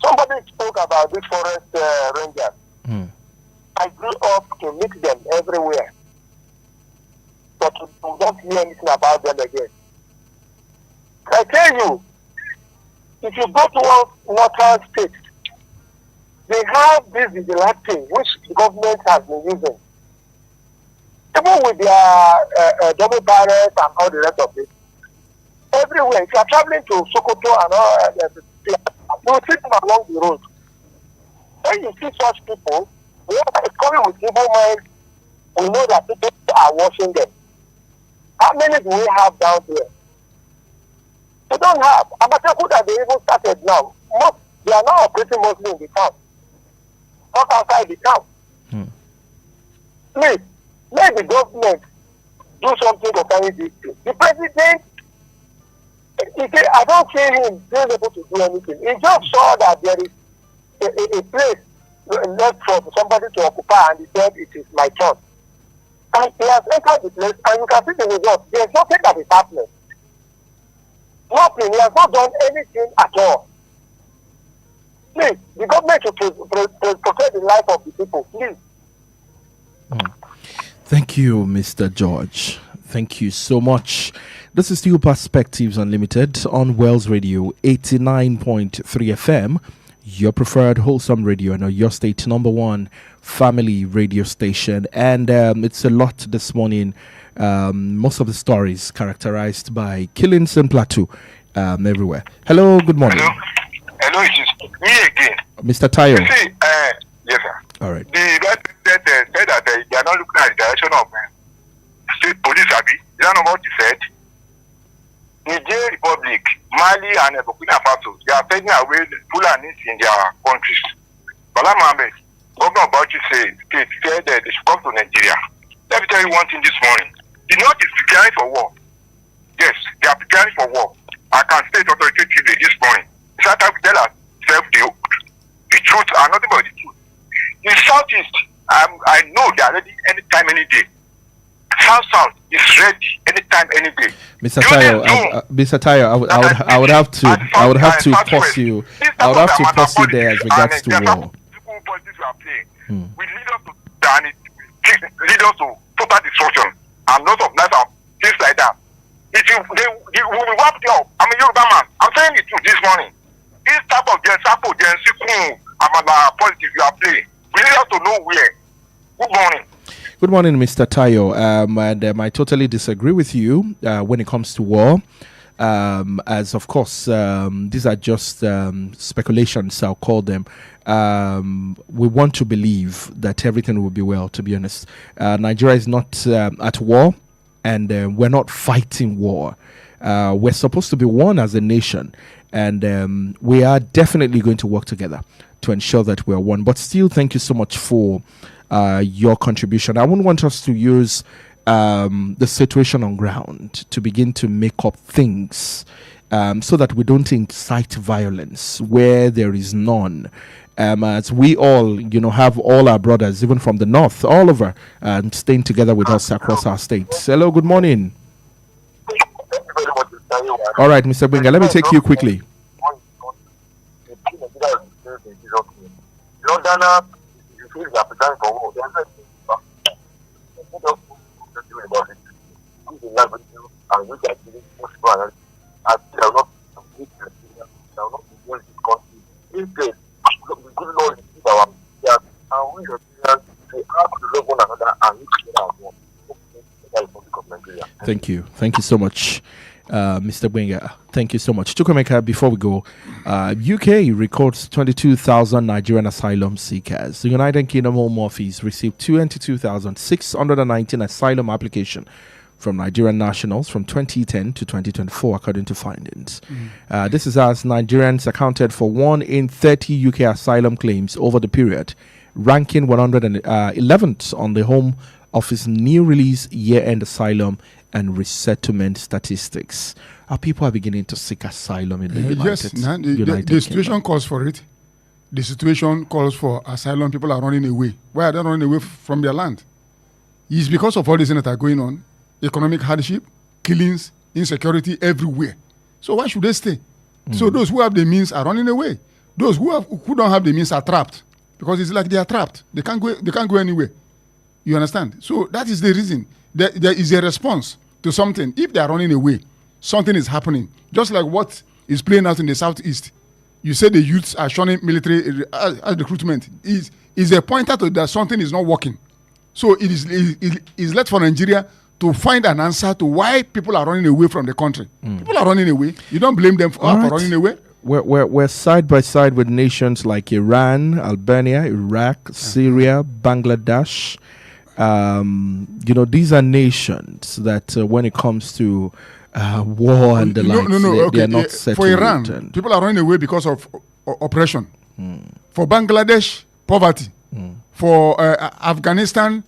Somebody spoke about these forest rangers. I grew up to meet them everywhere, but we don't hear anything about them again. I tell you, if you go to one northern state, they have this vigilante which the government has been using. Even with their double barrels and all the rest of it. Everywhere, if you are traveling to Sokoto and all, you will see them along the road. When you see such people, they are coming with evil mind. We know that people are watching them. How many do we have down here? We don't have. Amateku that they even started now. They are now operating mostly in the town. Not outside the town. Please, let the government do something concerning this thing. The president, I don't see him being able to do anything. He just saw that there is a place left for somebody to occupy, and he said it is my turn. And he has entered the place, and you can see the result. There is nothing that is happening. Nothing. He has not done anything at all. Please, the government should protect the life of the people. Please.
Thank you, Mr. George. Thank you so much. This is still Perspectives Unlimited on Wells Radio 89.3 FM, your preferred wholesome radio and your state number one family radio station. And it's a lot this morning. Most of the stories characterized by killings in Plateau everywhere. Hello, good morning.
Hello, it is me again.
Mr. Tayo.
You see, yes, sir.
All right.
The president said that they are not looking at the direction of state police, Abi. Is that not what he said? Niger Republic, Mali, and Burkina Faso, they are taking away the Fulanis in their countries. Bala Mohammed, Governor Bauchi said they should come to Nigeria. Let me tell you one thing this morning. The North is preparing for war. Yes, they are preparing for war. I can state authoritatively this morning. South Africa tell ourselves the truth and nothing but the truth. In Southeast, I know they are ready anytime, any day. South is ready anytime, any day.
Mr. Tayo, I would have to pause you. I would have to pause you there as regards to war.
Politics we are playing. We lead us to total destruction and lots of life and things like that. We will wipe you up. I'm a Yoruba man. I'm saying the truth this morning. This type of politics you are playing, we lead us to nowhere. Good morning.
Good morning, Mr. Tayo. And I totally disagree with you when it comes to war. As of course, these are just speculations, I'll call them. We want to believe that everything will be well, to be honest. Nigeria is not at war, and we're not fighting war. We're supposed to be one as a nation, and we are definitely going to work together to ensure that we're one. But still, thank you so much for your contribution. I wouldn't want us to use the situation on ground to begin to make up things so that we don't incite violence where there is none. As we all, have all our brothers, even from the north, all over, staying together with us across our states. Hello, good morning. All right, Mr. Benga, let me take you quickly. Thank you. Thank you so much, Mr. Benga. Thank you so much. Chukwemeka, before we go, UK records 22,000 Nigerian asylum seekers. The United Kingdom Home Office received 22,619 asylum applications from Nigerian nationals from 2010 to 2024, according to findings. This is as Nigerians accounted for 1 in 30 UK asylum claims over the period, ranking 111th on the Home Office new release year-end asylum and resettlement statistics. Our people are beginning to seek asylum in the United
the situation calls for it. The situation calls for asylum. People are running away. Why are they running away from their land? It's because of all these things that are going on. Economic hardship, killings, insecurity everywhere. So why should they stay? So those who have the means are running away. Those who don't have the means are trapped, because it's like they are trapped. They can't go anywhere. You understand? So that is the reason. There is a response to something. If they are running away, something is happening. Just like what is playing out in the southeast. You say the youths are shunning military recruitment. Is a pointer to that something is not working. So it is left for Nigeria to find an answer to why people are running away from the country. People are running away. You don't blame them for running away.
We're side by side with nations like Iran, Albania, Iraq, Syria, Bangladesh. These are nations that when it comes to war and the likes, they are not settled.
For Iran, people are running away because of oppression. For Bangladesh, poverty. For Afghanistan,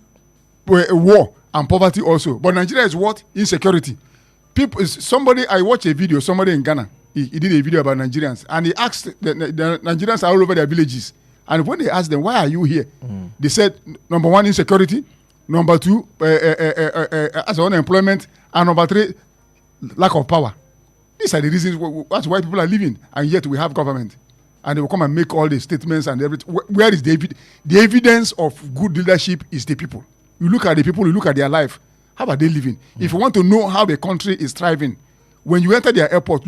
war and poverty also. But Nigeria is what? Insecurity. Somebody, I watched a video, somebody in Ghana, he did a video about Nigerians, and he asked, the Nigerians are all over their villages. And when they asked them, why are you here? They said, number one, insecurity. Number two, as unemployment. And number three, lack of power. These are the reasons that's why people are living. And yet we have government. And they will come and make all the statements and everything. Where is the evidence of good leadership is the people. You look at the people, you look at their life. How are they living? If you want to know how the country is thriving, when you enter their airport,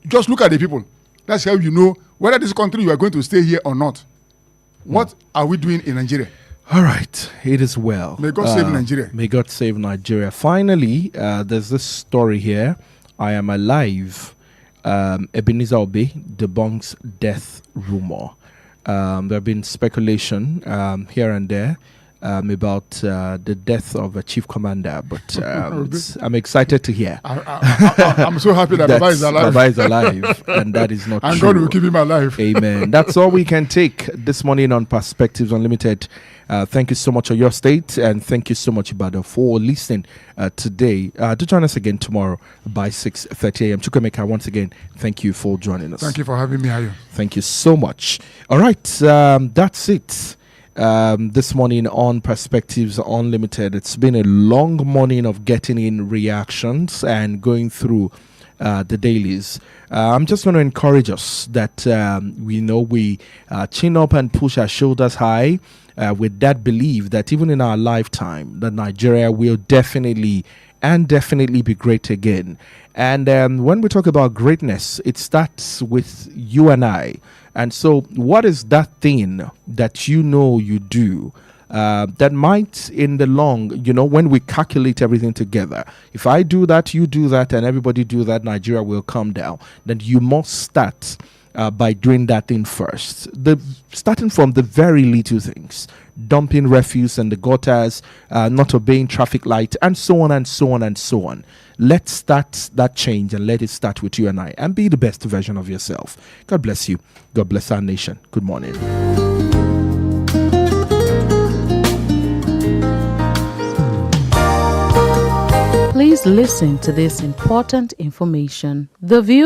just look at the people. That's how you know whether this country you are going to stay here or not. What are we doing in Nigeria?
All right, it is well.
May God save Nigeria.
May God save Nigeria. Finally, there's this story here. I am alive. Ebenezer Obey debunks death rumor. There have been speculation here and there about the death of a chief commander, but I'm excited to hear.
I'm so happy that Baba is alive.
Baba is alive, and that is not
and
true.
God will keep him alive.
Amen. That's all we can take this morning on Perspectives Unlimited. Thank you so much for your state, and thank you so much, Ibadan, for listening today. Do join us again tomorrow by 6:30 a.m. Chukwemeka, once again, thank you for joining us.
Thank you for having me, Ayo.
Thank you so much. All right, that's it. This morning on Perspectives Unlimited. It's been a long morning of getting in reactions and going through the dailies. I'm just going to encourage us that we chin up and push our shoulders high with that belief that even in our lifetime, that Nigeria will definitely be great again. And when we talk about greatness, it starts with you and I. And so what is that thing that you do that might in the long, when we calculate everything together, if I do that, you do that, and everybody do that, Nigeria will come down, then you must start by doing that thing first. Starting from the very little things, dumping refuse in the gutters, not obeying traffic light, and so on and so on and so on. Let's start that change, and let it start with you and I, and be the best version of yourself. God bless you. God bless our nation. Good morning.
Please listen to this important information. The view